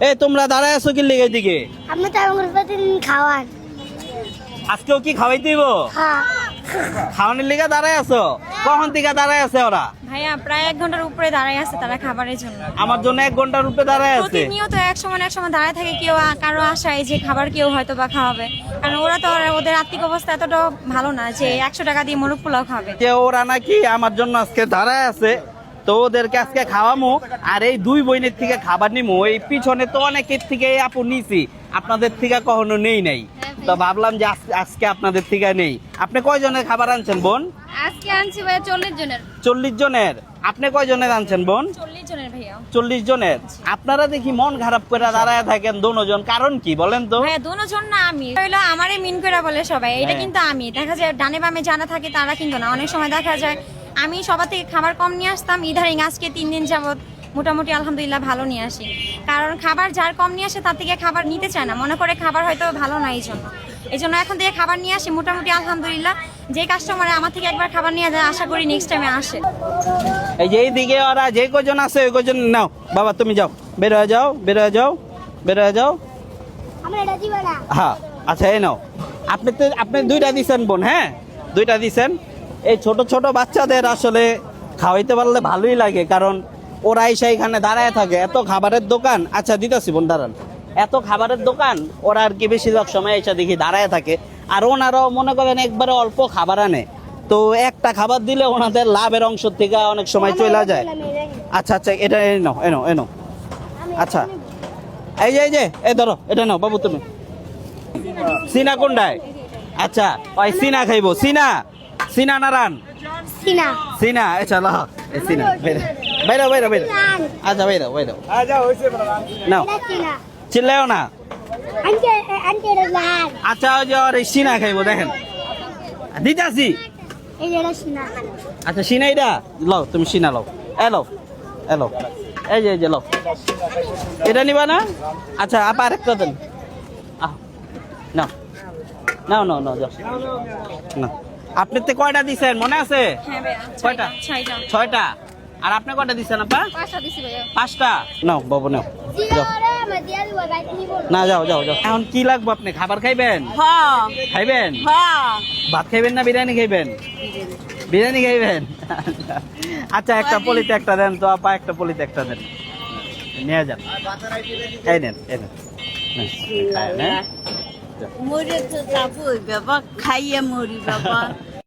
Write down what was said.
এই তোমরা দাঁড়ায় আছো কি লেগে দিকে? আপনি তো আমার প্রতিদিন খাওয়ান। আজকেও কি খাওয়াই দিব? হ্যাঁ। খাওয়ানোর লেগে দাঁড়ায় আছো? কখন থেকে দাঁড়ায় আছে ওরা? ভাইয়া প্রায় 1 ঘন্টার উপরে দাঁড়ায় আছে তারা খাবারের জন্য। আমার জন্য 1 ঘন্টার উপরে দাঁড়ায় আছে। প্রতিনিয়ত এক সময় দাঁড়ায় থাকে কেউ কারো আশায় যে খাবার কেউ হয়তো বা খাওয়াবে, কারণ ওরা তো ওদের আর্থিক অবস্থা এতটা ভালো না যে 100 টাকা দিয়ে মোরগ পোলাও খাবে। যে ওরা নাকি আমার জন্য আজকে দাঁড়ায় আছে, তো ওদেরকে আজকে খাওয়ামো আর এই 2 বোনের থেকে খাবার নিমো। এই পিছনে তো অনেকের থেকে আপু নিছি, আপনাদের থেকে কখনো নেই নাই, তো ভাবলাম যে আজকে আপনাদের থেকে নেই। আপনি কয়জনের খাবার আনছেন বোন? আজকে আনছি ভাইয়া 40 জনের। 40 জনের। আপনি কয়জনের আনছেন বোন? 40 জনের ভাইয়া। 40 জনের। আপনারা দেখি মন খারাপ করে দাঁড়ায় থাকেন দুজন, কারণ কি বলেন তো? ভাইয়া দুজন না, আমি হইলো আমারে মিন করে বলে সবাই, এটা কিন্তু আমি দেখা যায় ডানে বামে জানা থাকে তারা কিন্তু না। অনেক সময় দেখা যায় আমি সবার থেকে খাবার কম নিয়ে আসতাম, ইদারিং আজকে 3 দিন যাবত মোটামুটি আলহামদুলিল্লাহ ভালো নিয়ে আসি। কারণ খাবার যার কম নিয়ে আসে তার থেকে খাবার নিতে চায় না, মনে করে খাবার হয়তো ভালো না, এই জন্য এখন থেকে খাবার নিয়ে আসি মোটামুটি আলহামদুলিল্লাহ। যে কাস্টমার আমার থেকে একবার খাবার নিয়ে যায় আশা করি নেক্সট টাইমে আসে। এই যে এইদিকে ওরা যে কজন আছে ওই কজন নাও বাবা, তুমি যাও, বের হয়ে যাও, বের হয়ে যাও, বের হয়ে যাও। আমরা এটা দিব না। হ্যাঁ আচ্ছা এই নাও। আপনি 2টা দিছেন বোন? হ্যাঁ 2টা দিছেন। এই ছোট ছোট বাচ্চাদের আসলে খাওয়াইতে পারলে ভালোই লাগে, কারণ ওরা এসে এখানে দাঁড়ায় থাকে, এত খাবারের দোকান। আচ্ছা দিতেছি বোন, দাঁড়ান। এত খাবারের দোকান, ওরা আর কি বেশিরভাগ সময় এসে দেখি দাঁড়ায় থাকে, আর ওনারাও মনে করেন একবারে অল্প খাবার আনে, তো একটা খাবার দিলে ওনাদের লাভের অংশ থেকে অনেক সময় চলে যায়। আচ্ছা আচ্ছা এটা এনো এনো এনো। আচ্ছা এই যে এই ধরো এটা নাও বাবু তুমি। সিনা কোনটায়? আচ্ছা ওই সিনা খাইবো। সিনা নারান সিনা। সিনা আচ্ছা লাহ এই সিনা বাইরে বাইরে বাইরে। আচ্ছা বাইরে বাইরে নাও, এটা সিনা। চিল্লাও না। আন্টি আন্টি লাল। আচ্ছা ওই যে ওর এই সিনা খাইবো, দেখেন দিতাছি। এই যে এটা সিনা। আচ্ছা সিনা এটা লও, তুমি সিনা লও। এলো এলো এই যে লও, এটা নিবা না? আচ্ছা আপা আরেকটা দেন। নাও নাও নাও নাও যাও না। আপনি তো কয়টা দিছেন মনে আছে? হ্যাঁ ভাইয়া। কয়টা? 6টা। আর আপনি কয়টা দিছেন আপা? 5টা দিছি ভাইয়া। 5টা। নাও বাবু নাও যাও। না যাও যাও যাও। এখন কি লাগবে? আপনি খাবার খাইবেন? হ্যাঁ খাইবেন? হ্যাঁ। ভাত খাইবেন না বিরিয়ানি খাইবেন? বিরিয়ানি খাইবেন। আচ্ছা একটা পলিতে একটা দেন তো আপা, একটা পলিতে একটা দেন, নিয়ে যান। এই নেন এই নেন। মরে তো যাবই বাবা, খাইয়ে মরি বাবা।